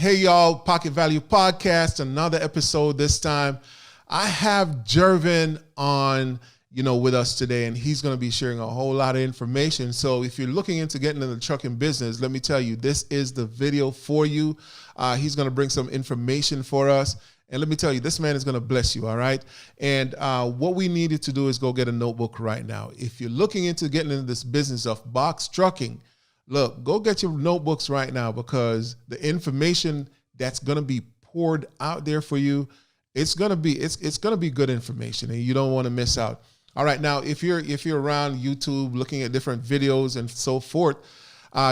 Hey y'all, Pocket Value Podcast, another episode this time. I have Jervin on, with us today, and he's going to be sharing a whole lot of information. So if you're looking into getting into the trucking business, let me tell you, this is the video for you. He's going to bring some information for us. And let me tell you, this man is going to bless you, all right? And what we needed to do is go get a notebook right now. If you're looking into getting into this business of box trucking, look, go get your notebooks right now, because the information that's going to be poured out there for you, it's going to be good information, and you don't want to miss out. All right, now if you're around YouTube looking at different videos and so forth,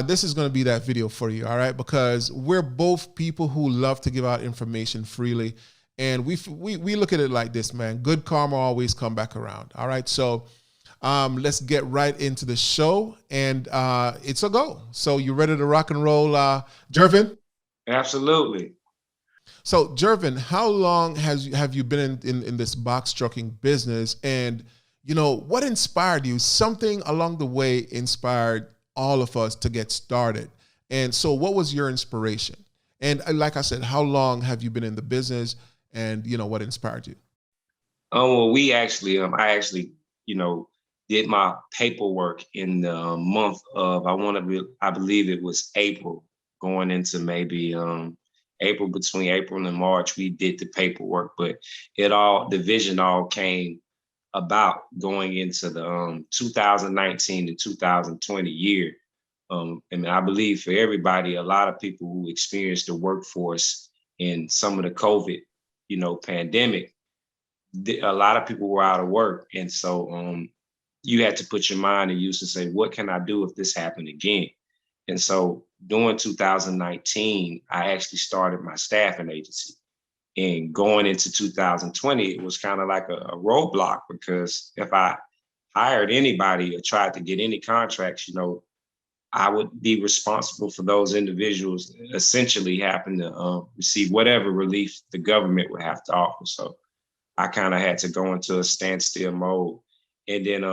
this is going to be that video for you. All right, because we're both people who love to give out information freely, and we look at it like this, man. Good karma always come back around. All right, so. Let's get right into the show, and it's a go. So you ready to rock and roll, Jervin? Absolutely. So Jervin, how long have you been in this box trucking business, and what inspired you? Something along the way inspired all of us to get started. And so what was your inspiration? And like I said, how long have you been in the business, and what inspired you? Well, I actually, did my paperwork in the month of, I believe it was April, going into maybe April, between April and March, we did the paperwork, but the vision all came about going into the 2019 to 2020 year. And I believe for everybody, a lot of people who experienced the workforce in some of the COVID, pandemic, a lot of people were out of work. And so, you had to put your mind and use to say, what can I do if this happened again? And so during 2019, I actually started my staffing agency. And going into 2020, it was kind of like a roadblock, because if I hired anybody or tried to get any contracts, I would be responsible for those individuals essentially having to receive whatever relief the government would have to offer. So I kind of had to go into a standstill mode. And then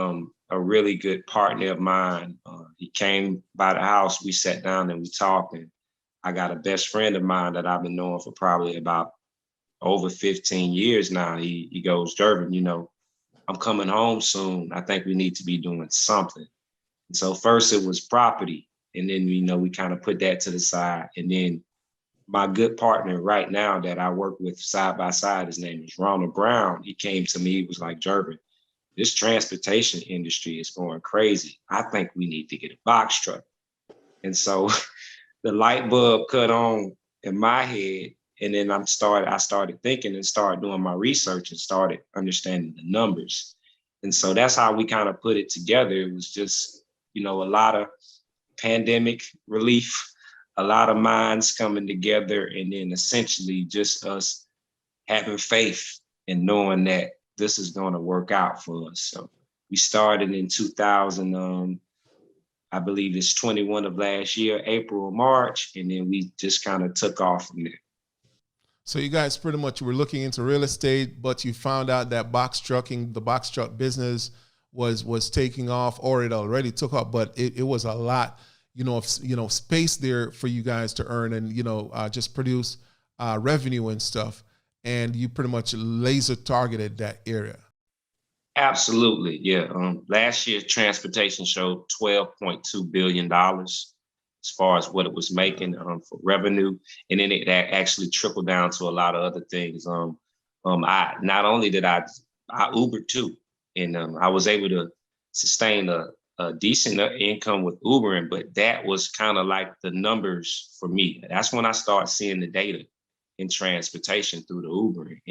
a really good partner of mine, he came by the house, we sat down and we talked. And I got a best friend of mine that I've been knowing for probably about over 15 years now. He goes, Jervin, I'm coming home soon. I think we need to be doing something. And so first it was property. And then, we kind of put that to the side. And then my good partner right now that I work with side by side, his name is Ronald Brown. He came to me, he was like, Jervin, this transportation industry is going crazy. I think we need to get a box truck. And so the light bulb cut on in my head. And then I started thinking and started doing my research and started understanding the numbers. And so that's how we kind of put it together. It was just, a lot of pandemic relief, a lot of minds coming together, and then essentially just us having faith and knowing that this is going to work out for us. So we started in 2000, I believe it's 21 of last year, April or March, and then we just kind of took off from there. So you guys pretty much were looking into real estate, but you found out that the box truck business was taking off, or it already took off, but it was a lot, of space there for you guys to earn and, just produce revenue and stuff. And you pretty much laser targeted that area. Absolutely, yeah. Last year, transportation showed $12.2 billion as far as what it was making for revenue, and then it actually trickled down to a lot of other things. I not only did I Ubered too, and I was able to sustain a decent income with Ubering, but that was kind of like the numbers for me. That's when I started seeing the data in transportation through the Ubering.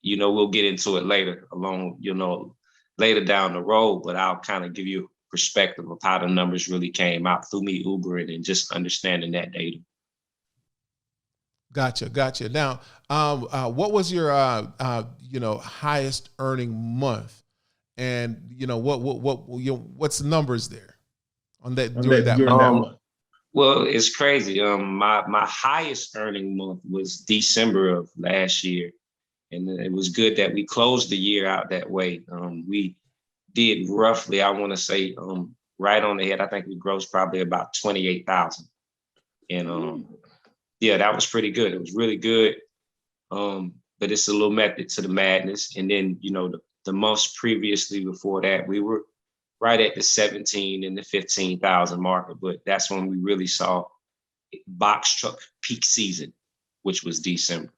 We'll get into it later later down the road, but I'll kind of give you a perspective of how the numbers really came out through me Ubering and just understanding that data. Gotcha. Now, what was your, highest earning month, and what's the numbers there on that during that month? Well, it's crazy. My highest earning month was December of last year. And it was good that we closed the year out that way. We did roughly, I want to say, right on the head, I think we grossed probably about 28,000. And Yeah, that was pretty good. It was really good. But it's a little method to the madness. And then, the months previously before that, we were right at the 17 and the 15,000 marker. But that's when we really saw box truck peak season, which was December.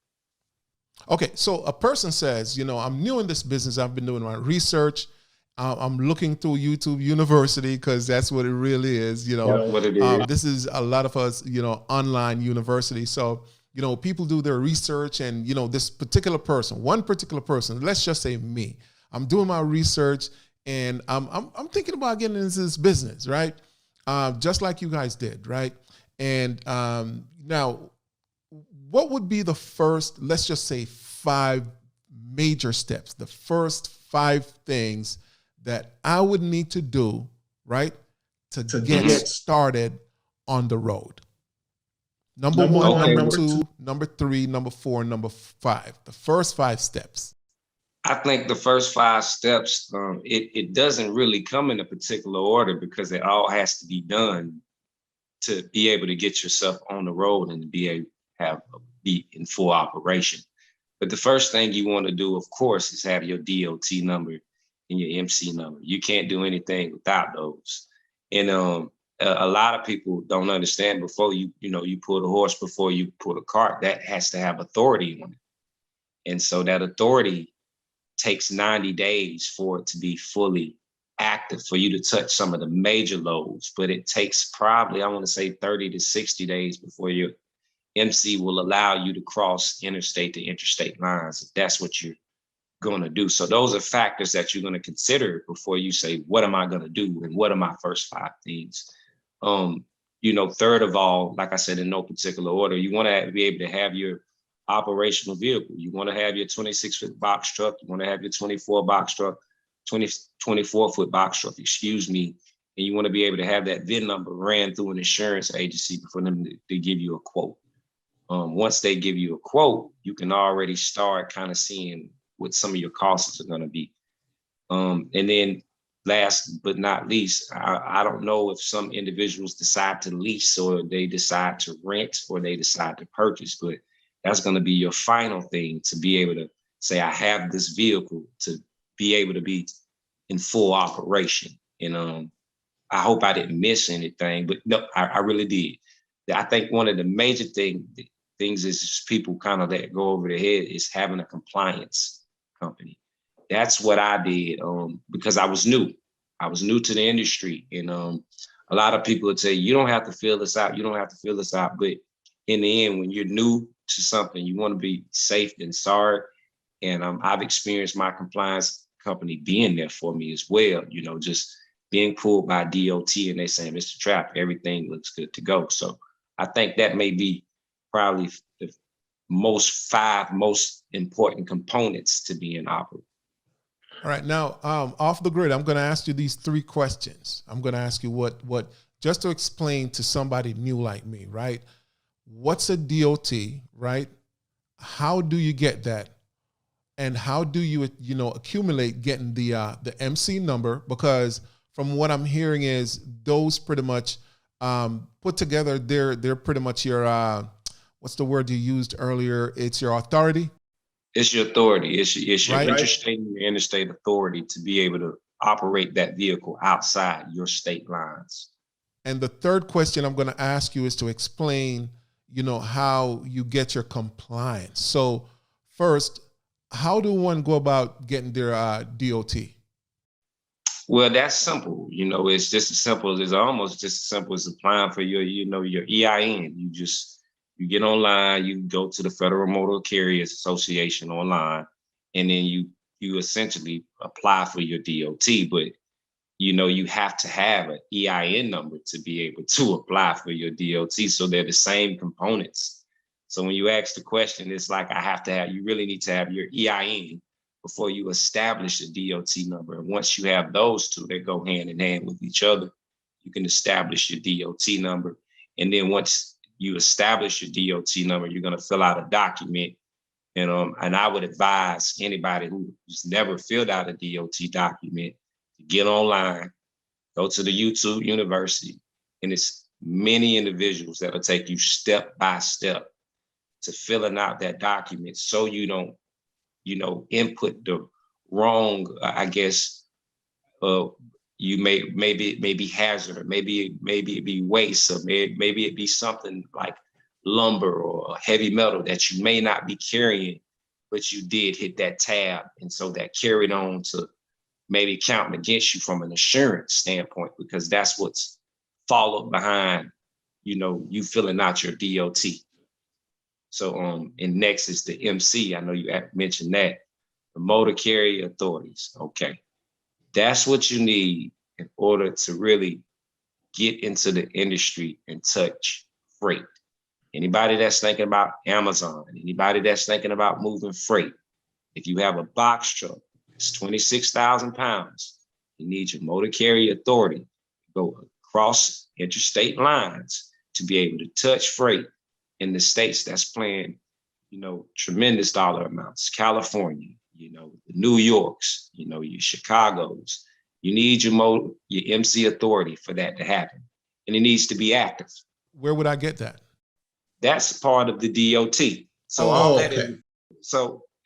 Okay, so a person says, I'm new in this business. I've been doing my research. I'm looking through YouTube University because that's what it really is. That's what it is. This is a lot of us, online university. So, people do their research and, this particular person, one particular person, let's just say me, I'm doing my research and I'm thinking about getting into this business, right? Just like you guys did, right? And now, what would be the first, let's just say 5 major steps, the first 5 things that I would need to do, right, to get started on the road? Number 1, Okay. number 2, number 3, number 4, number 5. The first 5 steps. I think the first 5 steps, it doesn't really come in a particular order because it all has to be done to be able to get yourself on the road and to be able to be in full operation. But the first thing you want to do, of course, is have your DOT number and your MC number. You can't do anything without those. And a lot of people don't understand before you pull the horse, before you pull the cart, that has to have authority on it. And so that authority takes 90 days for it to be fully active, for you to touch some of the major loads. But it takes probably, I want to say 30 to 60 days before your MC will allow you to cross interstate to interstate lines, if that's what you're going to do. So those are factors that you're going to consider before you say, what am I going to do? And what are my first 5 things? Third of all, like I said, in no particular order, you want to be able to have your operational vehicle. You want to have your 26-foot box truck. You want to have your 24 box truck, 24-foot box truck, and you want to be able to have that VIN number ran through an insurance agency for them to give you a quote. Once they give you a quote, you can already start kind of seeing what some of your costs are going to be. And then last but not least, I don't know if some individuals decide to lease or they decide to rent or they decide to purchase, but that's going to be your final thing to be able to say, I have this vehicle to be able to be in full operation. And I hope I didn't miss anything, but no, I really did. I think one of the major things is people kind of that go over their head is having a compliance company. That's what I did because I was new. I was new to the industry. And a lot of people would say, you don't have to fill this out. You don't have to fill this out. But in the end, when you're new to something, you want to be safe and sorry. And I've experienced my compliance company being there for me as well, just being pulled by DOT and they saying, Mr. Trapp, everything looks good to go. So I think that may be probably the 5 most important components to being operative. All right. Now, off the grid, I'm going to ask you these 3 questions. I'm going to ask you what, just to explain to somebody new like me, right? What's a DOT, right? How do you get that? And how do you, accumulate getting the MC number? Because from what I'm hearing is those pretty much put together, they're pretty much your, what's the word you used earlier? It's your authority. It's your authority. It's your Right. interstate and your interstate authority to be able to operate that vehicle outside your state lines. And the third question I'm going to ask you is to explain, how you get your compliance. So first, how do one go about getting their DOT? Well, that's simple. It's just as simple as almost just as simple as applying for your EIN. You get online, you go to the Federal Motor Carriers Association online, and then you essentially apply for your DOT. But you have to have an EIN number to be able to apply for your DOT. So they're the same components. So when you ask the question, it's like you really need to have your EIN before you establish a DOT number. And once you have those 2, they go hand in hand with each other. You can establish your DOT number. And then once you establish your DOT number, you're going to fill out a document. And I would advise anybody who's never filled out a DOT document to get online, go to the YouTube University, and it's many individuals that'll take you step by step to filling out that document so you don't, input the wrong, I guess, you maybe it may be hazard, or maybe it be waste, or maybe it be something like lumber or heavy metal that you may not be carrying, but you did hit that tab. And so that carried on to maybe counting against you from an insurance standpoint, because that's what's followed behind, you filling out your DOT. So and next is the MC. I know you mentioned that, the motor carrier authorities. Okay. That's what you need in order to really get into the industry and touch freight. Anybody that's thinking about Amazon, anybody that's thinking about moving freight, if you have a box truck, it's 26,000 pounds, you need your motor carrier authority to go across interstate lines to be able to touch freight in the states that's playing, tremendous dollar amounts. California, the New Yorks, your Chicagos. You need your MC authority for that to happen. And it needs to be active. Where would I get that? That's part of the DOT. So all that is,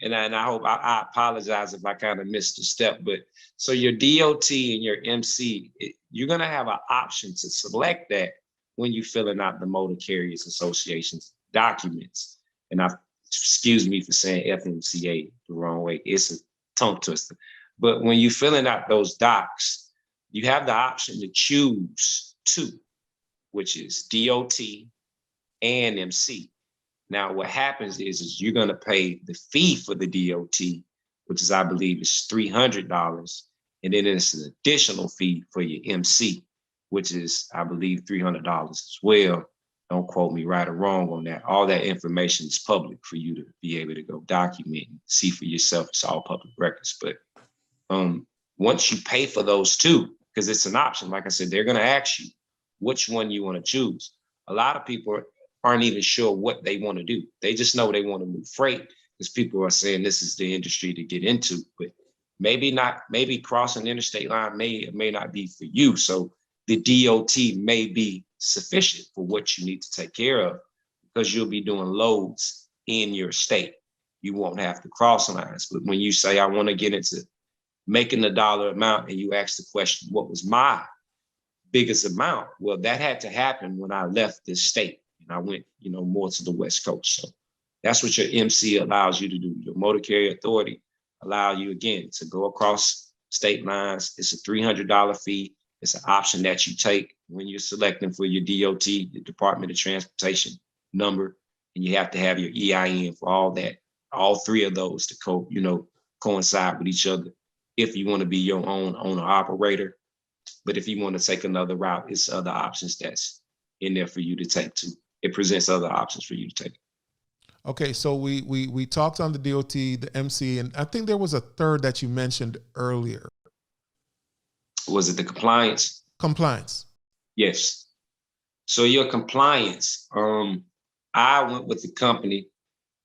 and I hope, I apologize if I kind of missed a step, but so your DOT and your MC, you're going to have an option to select that when you're filling out the Motor Carriers Association's documents. And excuse me for saying FMCA the wrong way. It's a tongue twister. But when you're filling out those docs, you have the option to choose two, which is DOT and MC. Now, what happens is you're going to pay the fee for the DOT, which is, I believe, is $300. And then it's an additional fee for your MC, which is, I believe, $300 as well. Don't quote me right or wrong on that. All that information is public for you to be able to go document and see for yourself. It's all public records. But once you pay for those two, because it's an option, like I said, they're going to ask you which one you want to choose. A lot of people aren't even sure what they want to do. They just know they want to move freight because people are saying this is the industry to get into, but maybe crossing the interstate line may or may not be for you. So the DOT may be sufficient for what you need to take care of, because you'll be doing loads in your state. You won't have to cross lines. But when you say, I want to get into making the dollar amount, and you ask the question, what was my biggest amount? Well, that had to happen when I left this state and I went, more to the West Coast. So that's what your MC allows you to do. Your motor carrier authority allow you, again, to go across state lines. It's a $300 fee. It's an option that you take when you're selecting for your DOT, the Department of Transportation number, and you have to have your EIN for all that, all three of those to coincide with each other if you want to be your own owner operator. But if you want to take another route, it's other options that's in there for you to take too. It presents other options for you to take. Okay, so we talked on the DOT, the MC, and I think there was a third that you mentioned earlier. Was it the compliance? Compliance. Yes. So your compliance, I went with the company,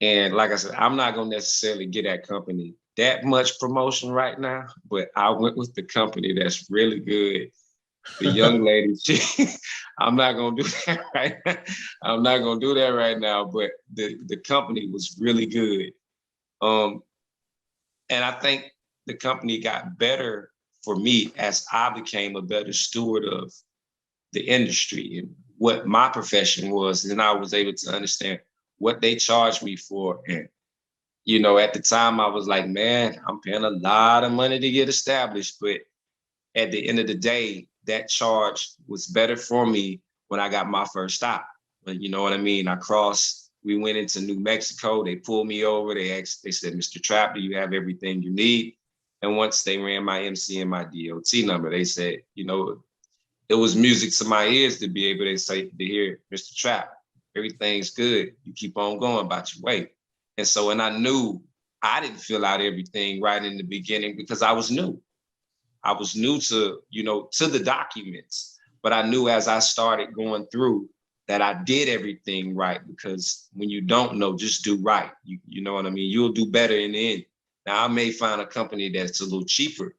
and like I said, I'm not going to necessarily get that company that much promotion right now, but I went with the company that's really good. The young lady, I'm not going to do that right now. I'm not going to do that right now, but the company was really good. And I think the company got better for me as I became a better steward of the industry and what my profession was. And I was able to understand what they charged me for. And, at the time I was like, man, I'm paying a lot of money to get established. But at the end of the day, that charge was better for me when I got my first stop. But you know what I mean? We went into New Mexico. They pulled me over. They said, Mr. Trapp, do you have everything you need? And once they ran my MC and my DOT number, they said, it was music to my ears to be able to hear, Mr. Trapp, everything's good. You keep on going about your way. And so, and I knew I didn't fill out everything right in the beginning because I was new. I was new to, to the documents, but I knew as I started going through that I did everything right, because when you don't know, just do right. You know what I mean? You'll do better in the end. Now, I may find a company that's a little cheaper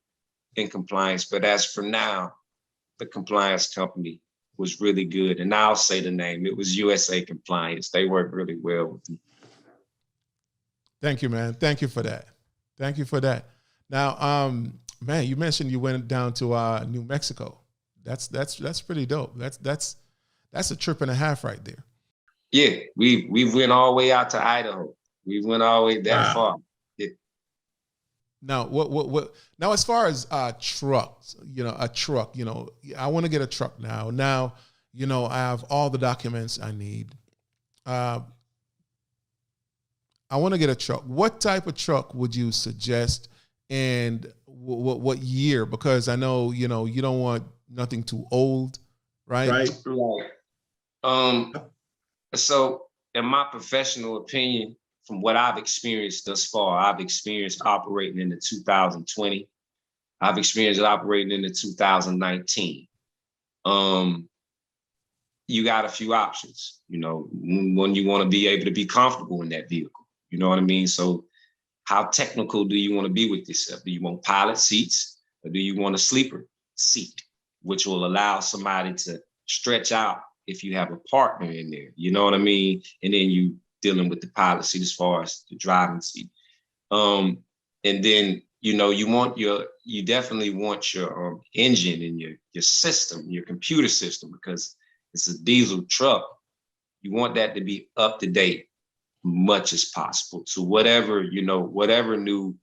in compliance, but as for now, the compliance company was really good. And I'll say the name. It was USA Compliance. They worked really well with me. Thank you, man. Thank you for that. Thank you for that. Now, man, you mentioned you went down to New Mexico. That's pretty dope. That's a trip and a half right there. Yeah, we went all the way out to Idaho. We went all the way that far. Yeah. Now, what? Now, as far as trucks, a truck. I want to get a truck now. Now, I have all the documents I need. I want to get a truck. What type of truck would you suggest, and what year? Because I know you don't want nothing too old, right? Right. So, in my professional opinion, from what I've experienced thus far, I've experienced operating in the 2020. I've experienced operating in the 2019. You got a few options, when you want to be able to be comfortable in that vehicle. You know what I mean? So how technical do you want to be with yourself? Do you want pilot seats, or do you want a sleeper seat, which will allow somebody to stretch out if you have a partner in there? You know what I mean? And then you dealing with the pilot seat as far as the driving seat. And then, you definitely want your engine and your system, your computer system, because it's a diesel truck. You want that to be up to date much as possible to whatever new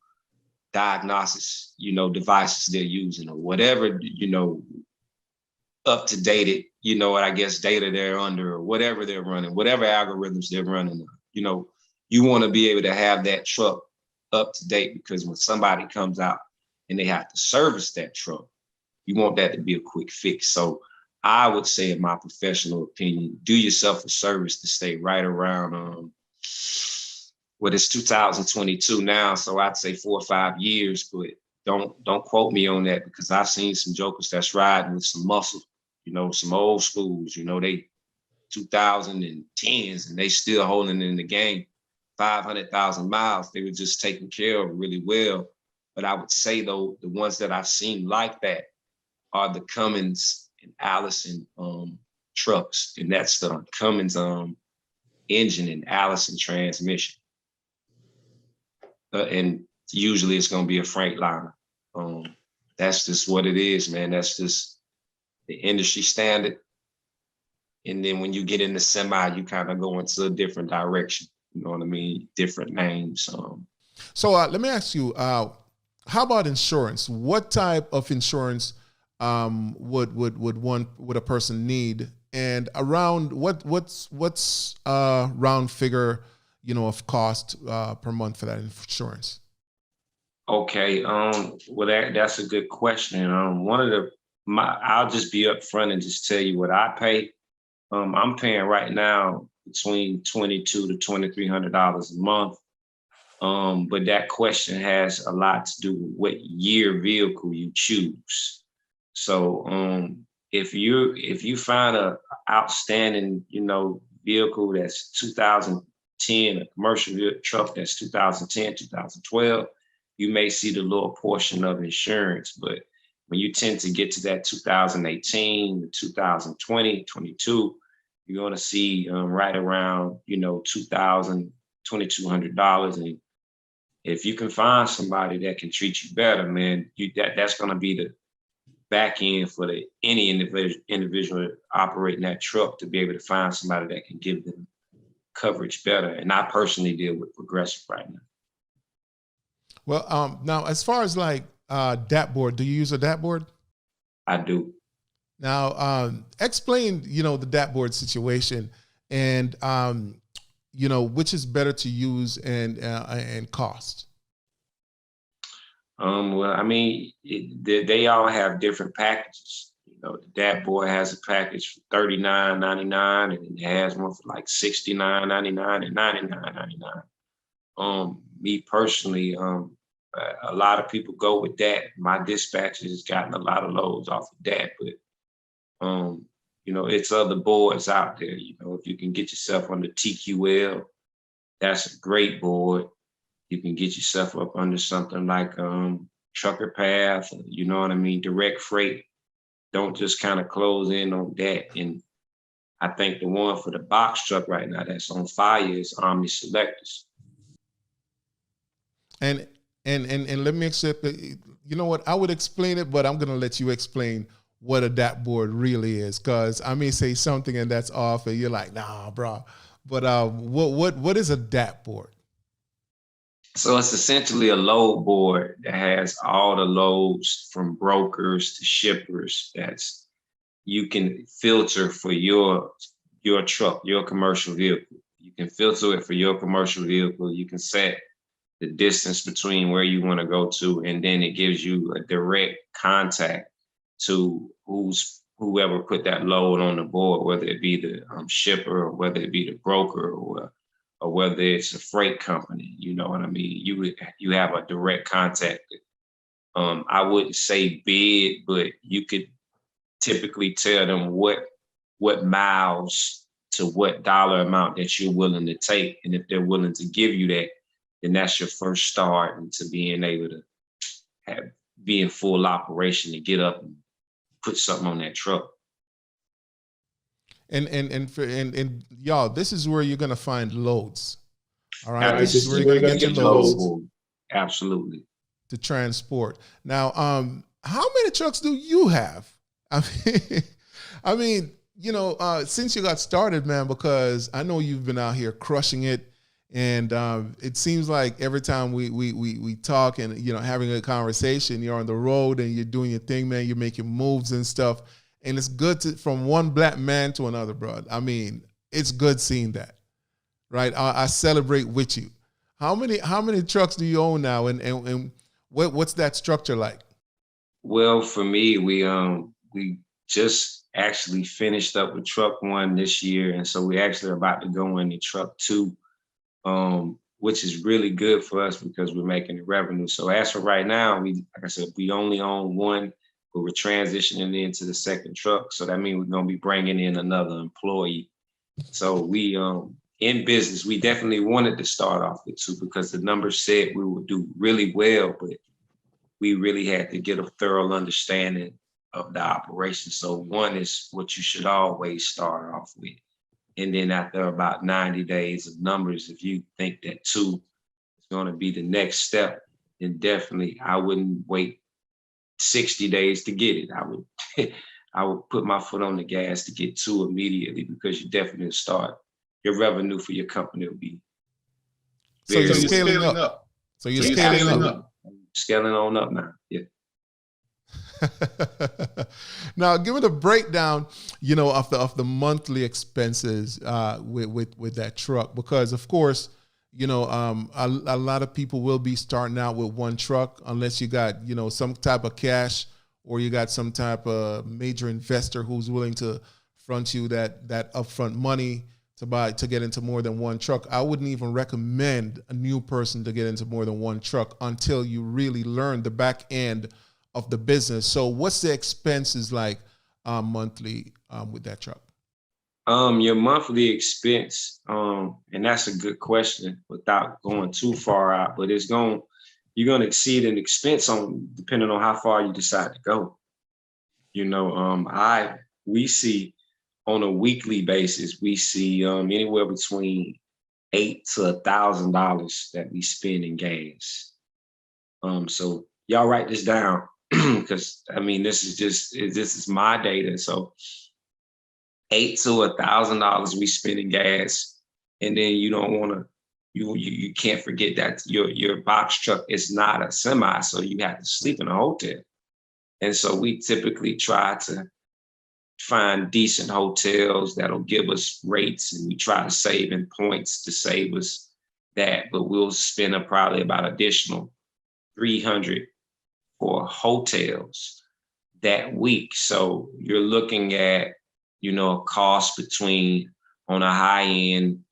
diagnosis, devices they're using, or whatever, up to date, I guess data they're under, or whatever they're running, whatever algorithms they're running. You want to be able to have that truck up to date, because when somebody comes out and they have to service that truck, you want that to be a quick fix. So I would say, in my professional opinion, do yourself a service to stay right around, it's 2022 now, so I'd say 4 or 5 years, but don't quote me on that, because I've seen some jokers that's riding with some muscle, some old schools, they 2010s, and they still holding in the game, 500,000 miles. They were just taken care of really well. But I would say, though, the ones that I've seen like that are the Cummins and Allison trucks, and that's the Cummins engine and Allison transmission. And usually it's going to be a Freightliner. That's just what it is, man. That's just the industry standard. And then when you get in the semi, you kind of go into a different direction. You know what I mean? Different names. So let me ask you, how about insurance? What type of insurance would a person need? And around what's round figure, of cost per month for that insurance? Okay. Well, that's a good question. I'll just be upfront and just tell you what I pay. I'm paying right now between $2,200 to $2,300 a month. But that question has a lot to do with what year vehicle you choose. So if you find a outstanding, vehicle that's 2010, a commercial truck that's 2010, 2012, you may see the lower portion of insurance. But when you tend to get to that 2018, 2020, 22, you're going to see right around, $2,000, $2,200. And if you can find somebody that can treat you better, man, that's going to be the back end for any individual operating that truck, to be able to find somebody that can give them coverage better. And I personally deal with Progressive right now. Well, now as far as like DAT board, do you use a DAT board? I do. Now, explain, the DAT board situation, and which is better to use and cost. Well, I mean, they all have different packages. The DAT board has a package for $39.99, and it has one for like $69.99 and $99.99. Me personally, a lot of people go with that. My dispatcher has gotten a lot of loads off of that, but it's other boards out there. If you can get yourself on the TQL, that's a great board. You can get yourself up under something like Trucker Path, Direct Freight. Don't just kind of close in on that. And I think the one for the box truck right now that's on fire is Omni Selectors. And and let me accept that. You know what? I would explain it, but I'm gonna let you explain what a DAP board really is, because I may say something and that's off, and you're like, nah, bro. But what is a DAP board? So it's essentially a load board that has all the loads from brokers to shippers. That's you can filter for your truck, your commercial vehicle. You can filter it for your commercial vehicle. You can set the distance between where you want to go to, and then it gives you a direct contact to whoever put that load on the board, whether it be the shipper or whether it be the broker or whether it's a freight company. You know what I mean? You have a direct contact. I wouldn't say bid, but you could typically tell them what miles to what dollar amount that you're willing to take, and if they're willing to give you that, then that's your first start into being able to be in full operation to get up and put something on that truck. And y'all, this is where you're gonna find loads. All right, This is where you're gonna get your loads. Absolutely. To transport. Now, how many trucks do you have? I mean, you know, since you got started, man, because I know you've been out here crushing it. And it seems like every time we talk and, you know, having a conversation, you're on the road and you're doing your thing, man. You're making moves and stuff. And it's good from one black man to another, bro. I mean, it's good seeing that, right? I celebrate with you. How many trucks do you own now, and what's that structure like? Well, for me, we just actually finished up with truck 1 this year, and so we actually are about to go into truck 2. Which is really good for us because we're making the revenue. So as for right now, like I said, we only own 1, but we're transitioning into the second truck. So that means we're gonna be bringing in another employee. So we in business, we definitely wanted to start off with 2 because the numbers said we would do really well, but we really had to get a thorough understanding of the operation. So 1 is what you should always start off with. And then after about 90 days of numbers, if you think that 2 is going to be the next step, then definitely I wouldn't wait 60 days to get it. I would put my foot on the gas to get 2 immediately, because you definitely start your revenue for your company will be. So you're scaling up. So you're scaling up. Scaling on up now. Yeah. Now, give it a breakdown, you know, of the monthly expenses with that truck, because of course, you know, a lot of people will be starting out with 1 truck unless you got, you know, some type of cash, or you got some type of major investor who's willing to front you that upfront money to get into more than 1 truck. I wouldn't even recommend a new person to get into more than 1 truck until you really learn the back end of the business. So what's the expenses like monthly with that truck? Your monthly expense, and that's a good question without going too far out, but you're gonna exceed an expense depending on how far you decide to go. You know, we see on a weekly basis, we see anywhere between $800 to $1,000 that we spend in gas. So y'all write this down, because I mean, this is my data. So $800 to $1,000 we spend in gas, and then you don't want to. You can't forget that your box truck is not a semi, so you have to sleep in a hotel. And so we typically try to find decent hotels that'll give us rates, and we try to save in points to save us that. But we'll spend probably about additional $300 for hotels that week. So you're looking at, you know, a cost between, on a high end,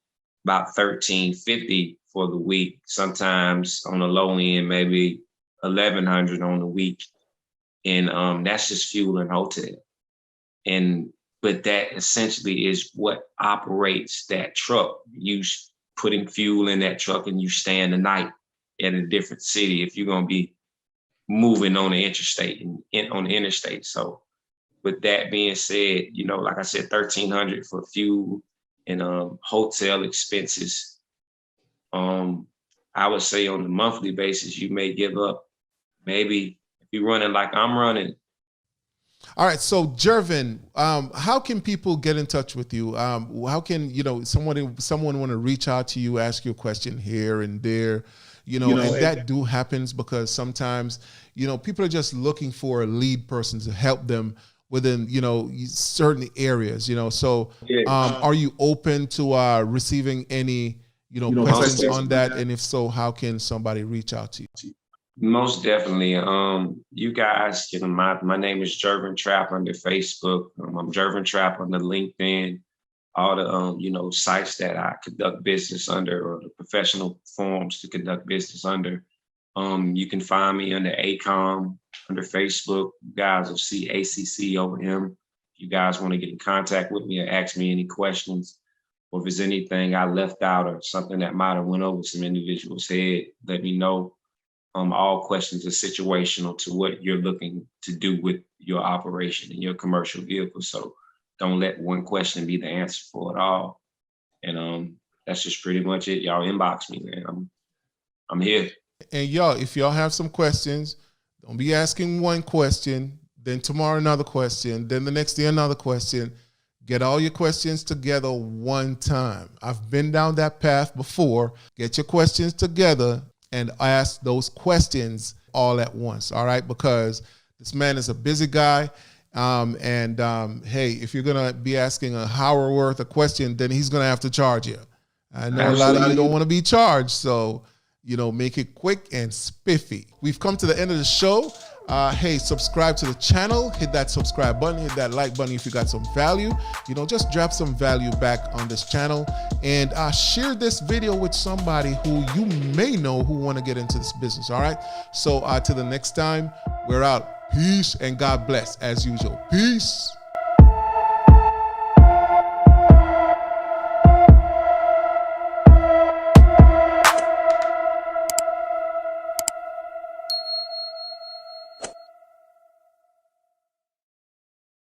about $1,350 for the week. Sometimes on the low end, maybe $1,100 on the week. And that's just fuel and hotel. But that essentially is what operates that truck. You putting fuel in that truck, and you staying the night at a different city if you're gonna be moving on the interstate and on the interstate. So with that being said, you know, like I said, 1,300 for fuel and hotel expenses. I would say on a monthly basis, you may give up maybe if you're running like I'm running. All right, so Jervin, how can people get in touch with you? How can someone want to reach out to you, ask you a question here and there, and that do happens because sometimes people are just looking for a lead person to help them within certain areas. So are you open to receiving any questions on that? And if so, how can somebody reach out to you? Most definitely. You guys, my name is Jervin Trapp under Facebook. I'm Jervin Trapp on the LinkedIn, all the sites that I conduct business under, or the professional forums to conduct business under. You can find me under ACOM under Facebook. You guys will see ACCOM. If you guys want to get in contact with me or ask me any questions, or if there's anything I left out or something that might have went over some individuals' head, let me know. All questions are situational to what you're looking to do with your operation and your commercial vehicle. So don't let one question be the answer for it all. And that's just pretty much it. Y'all inbox me, man. I'm here. And y'all, if y'all have some questions, don't be asking one question, then tomorrow another question, then the next day another question. Get all your questions together one time. I've been down that path before. Get your questions together and ask those questions all at once, all right? Because this man is a busy guy. Hey, if you're gonna be asking an hour worth of question, then he's gonna have to charge you. I know a lot of you don't wanna be charged, so make it quick and spiffy. We've come to the end of the show. Hey, subscribe to the channel, hit that subscribe button, hit that like button if you got some value. Just drop some value back on this channel, and share this video with somebody who you may know who want to get into this business. All right, so till the next time, we're out. Peace and God bless as usual. Peace.